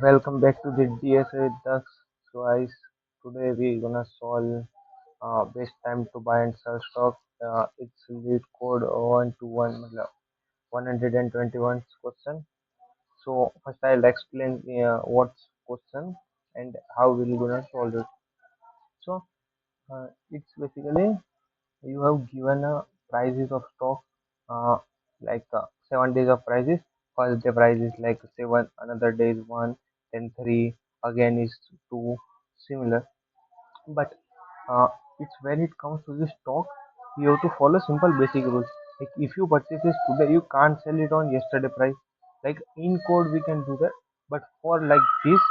Welcome back to the DSA with Dax. So guys, today we're gonna solve best time to buy and sell stock. It's lead code 121 मतलब 121 question. So first I'll explain what's question and how we're gonna solve it. So it's basically you have given a prices of stock uh, like 7 days of prices. First day price is like 7, another day is 1, then 3, again is 2, similar. But uh, it's when it comes to the stock, you have to follow simple basic rules. Like if you purchase this today, you can't sell it on yesterday price. Like in code we can do that, but for like this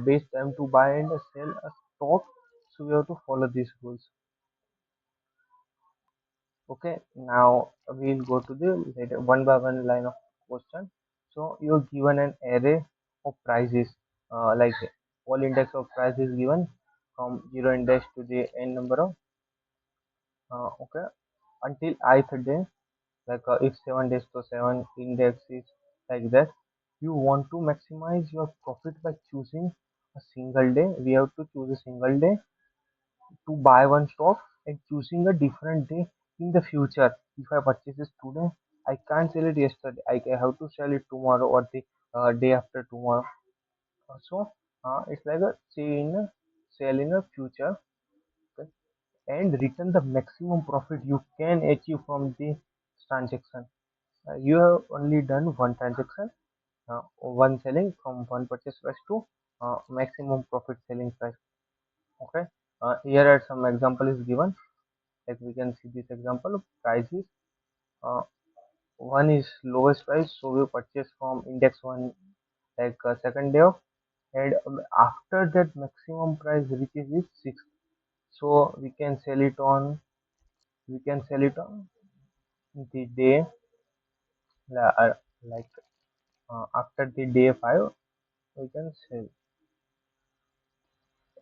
base time to buy and sell a stock, so we have to follow these rules. Okay, now we'll go to the one by one line of question. So you're given an array of prices, like all index of price is given from zero index to the n number of okay until ith day. Like if 7 days to 7 index is like that. You want to maximize your profit by choosing a single day. We have to choose a single day to buy one stock and choosing a different day in the future. If I purchase this today, I can't sell it yesterday. I have to sell it tomorrow or the day after tomorrow. So it's like a sell in a future, okay? And return the maximum profit you can achieve from the transaction. You have only done one transaction, one selling from one purchase price to maximum profit selling price. Okay. Here are some example is given. Like we can see this example of prices. Uh, one is lowest price, so we purchase from index one like second day of, and after that maximum price reaches is 6. So we can sell it on the day like after the day 5 we can sell,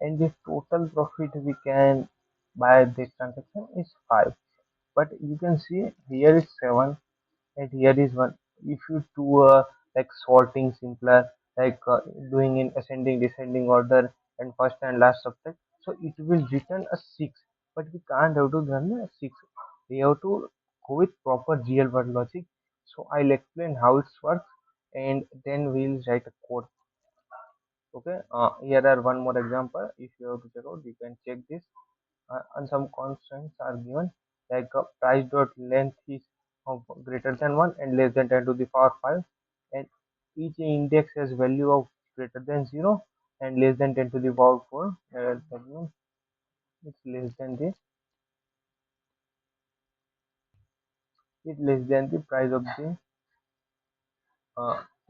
and the total profit we can by this transaction is 5. But you can see here is 7 and here is 1. If you do like sorting simpler, like doing in ascending descending order and first and last subtract, so it will return a 6. But we can't have to run a 6. We have to go with proper real world logic. So I'll explain how it works and then we'll write a code. Okay, here are one more example. If you have to check out, you can check this. And some constants are given, like price dot length is of greater than 1 and less than 10 to the power 5, and each index has value of greater than 0 and less than 10 to the power 4. That means it's less than the price of the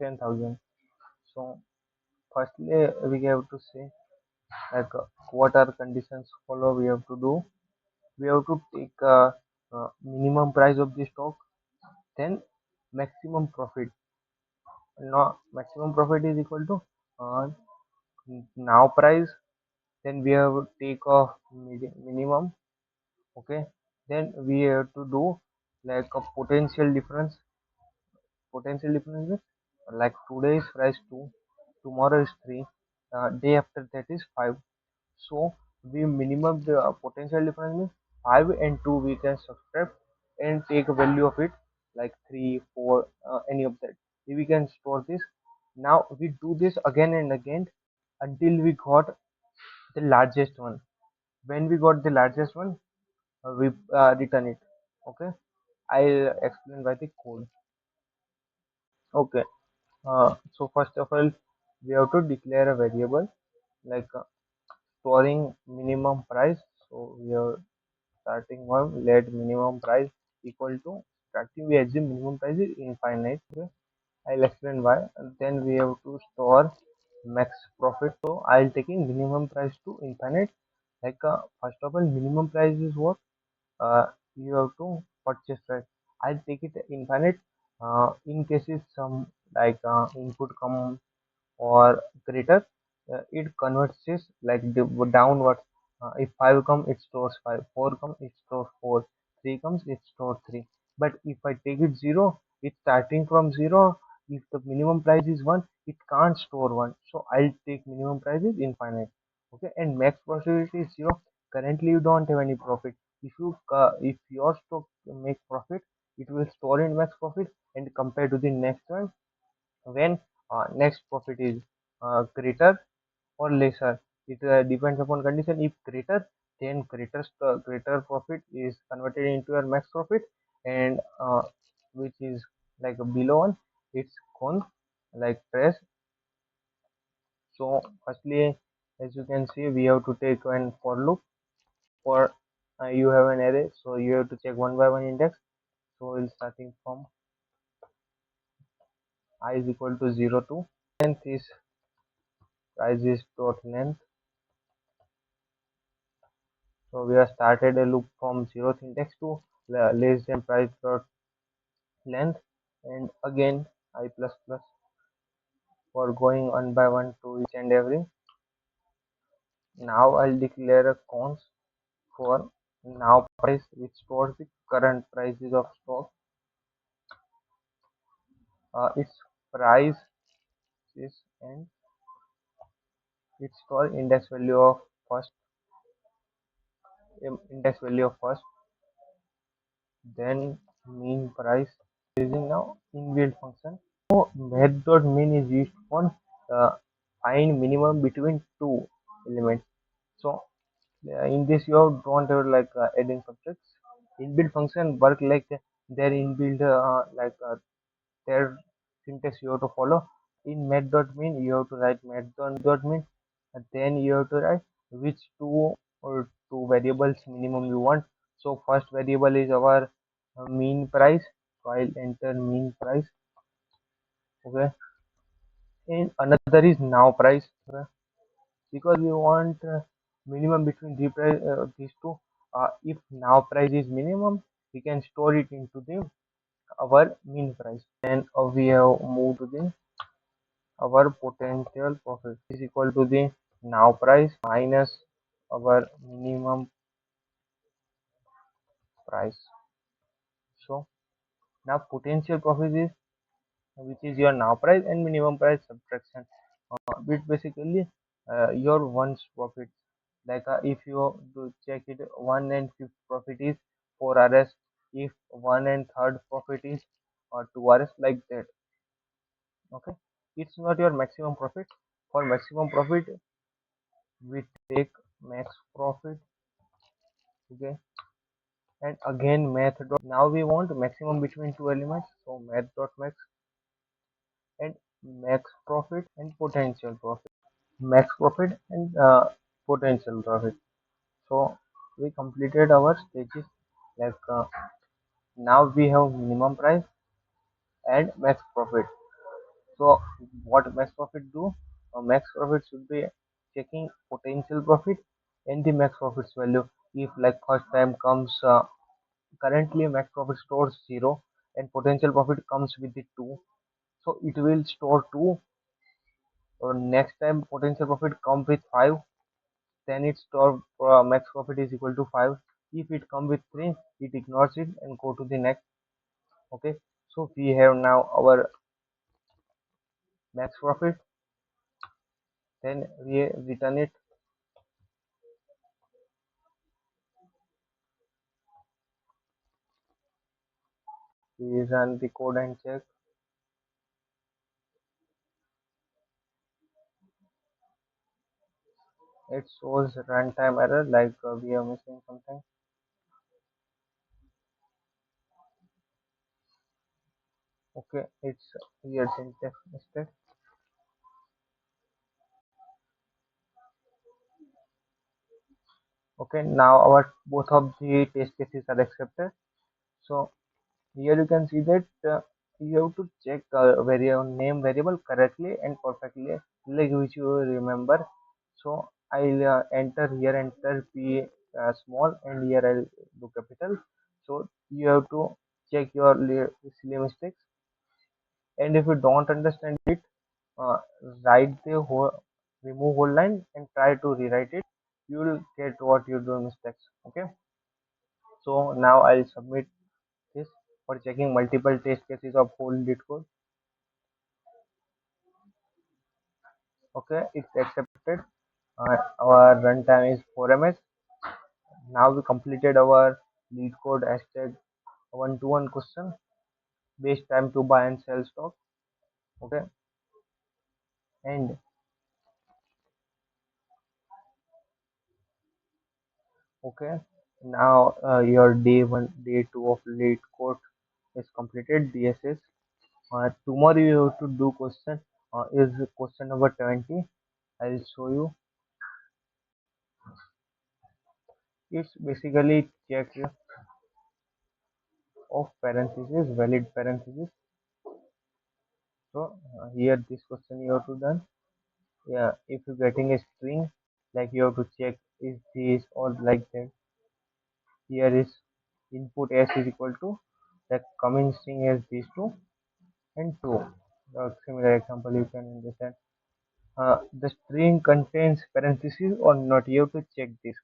10,000. So firstly we have to say like what are conditions follow. We have to do, we have to take minimum price of the stock, then maximum profit. No, maximum profit is equal to uh, now price, then we have to take off minimum. Okay, then we have to do like a potential difference is like today is price 2, tomorrow is 3, day after that is 5. So we minimum the potential difference means 5 and 2 we can subtract and take a value of it like 3, 4, any of that. We can store this. Now we do this again and again until we got the largest one. When we got the largest one, we return it. Okay, I'll explain by the code. Okay, so first of all, we have to declare a variable like storing minimum price. So we are starting one, let minimum price equal to, starting we assume minimum price is infinite. Okay, I'll explain why. And then we have to store max profit. So I'll taking minimum price to infinite. Like first of all, minimum price is what uh, you have to purchase price. I'll take it infinite. In cases some like input come or greater, it converts this like downwards. If 5 come, it stores 5. 4 come, it stores 4. 3 comes, it stores 3. But if I take it 0, it's starting from 0. If the minimum price is 1, it can't store one, so I'll take minimum price is infinite. Okay, and max profit is 0. Currently you don't have any profit. If your stock make profit, it will store in max profit, and compare to the next one when next profit is greater or lesser. It depends upon condition. If greater, then greater profit is converted into your max profit, and which is like below one, it's gone like trash. So firstly, as you can see, we have to take an for loop. For you have an array, so you have to check one by one index. So we'll starting from I is equal to 0 to length is price is dot length. So we have started a loop from 0th index to less than price dot length, and again I plus plus for going one by one to each and every. Now I'll declare a const for now price, which stores the current prices of stock. Its price is, and it store index value of first, index value of first, then mean price using now inbuilt function. So math.min is used for uh, find minimum between two elements. So in this you don't have like adding subjects. Inbuilt function work like their inbuilt their syntax you have to follow. In math.min you have to write math.min, and then you have to write which two variables minimum you want. So first variable is our mean price, so I'll enter mean price. Okay, and another is now price. Okay? Because we want minimum between these two. If now price is minimum, we can store it into the our mean price. And we have moved to the our potential profit is equal to the now price minus our minimum price. So now potential profit is, which is your now price and minimum price subtraction, which basically your one's profit. Like if you do check it, 1 and 5th profit is 4 rs, if 1 and 3rd profit is 2 rs, like that. Okay, it's not your maximum profit. For maximum profit we take max profit. Okay, and again math dot, now we want maximum between two elements, so math dot max, and max profit and potential profit, max profit and potential profit. So we completed our stages, like now we have minimum price and max profit. So what max profit do? Max profit should be checking potential profit and the max profit's value. If like first time comes, currently max profit stores 0 and potential profit comes with the 2, so it will store 2. Or next time potential profit come with 5, then its store max profit is equal to 5. If it come with 3, it ignores it and go to the next. Okay, so we have now our max profit, then we return it. We run the code and check. It shows runtime error, like we are missing something. Okay, it's here syntax mistake. Okay, now our both of the test cases are accepted. So here you can see that you have to check name variable correctly and perfectly, like which you remember. So I'll enter here, enter p small, and here I'll do capital. So you have to check your silly mistakes, and if you don't understand it, uh, write the whole, remove whole line and try to rewrite it. You will get what you do mistakes. Okay, so now I'll submit this for checking multiple test cases of whole Leetcode. Okay, it's accepted. Our runtime is 4 ms. Now we completed our lead code hashtag 1 to 1 question, base time to buy and sell stock. Okay, and okay, now your day one, day two of lead code is completed. DSS. Tomorrow you have to do question. Is question number 20. I'll show you. It's basically check of parentheses, valid parentheses. So here this question you have to done. Yeah, if you're getting a string, like you have to check is this or like that. Here is input s is equal to the coming string as these two and two. Similar example you can understand. The string contains parentheses or not. You have to check this.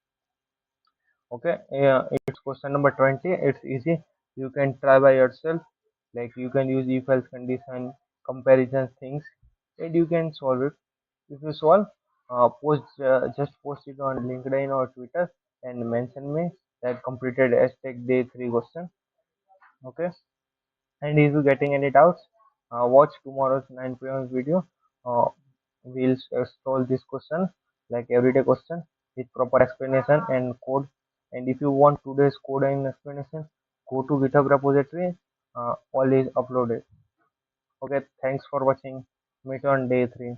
Okay, yeah, it's question number 20. It's easy. You can try by yourself. Like you can use if else condition, comparison things, and you can solve it. If you solve, just post it on LinkedIn or Twitter and mention me that completed hashtag day 3 question. Okay, and if you're getting any doubts, watch tomorrow's 9 p.m. video. Uh, we'll solve this question like everyday question with proper explanation and code. And if you want today's code and explanation, go to GitHub repository. All is uploaded. Okay, thanks for watching. Meet on day 3.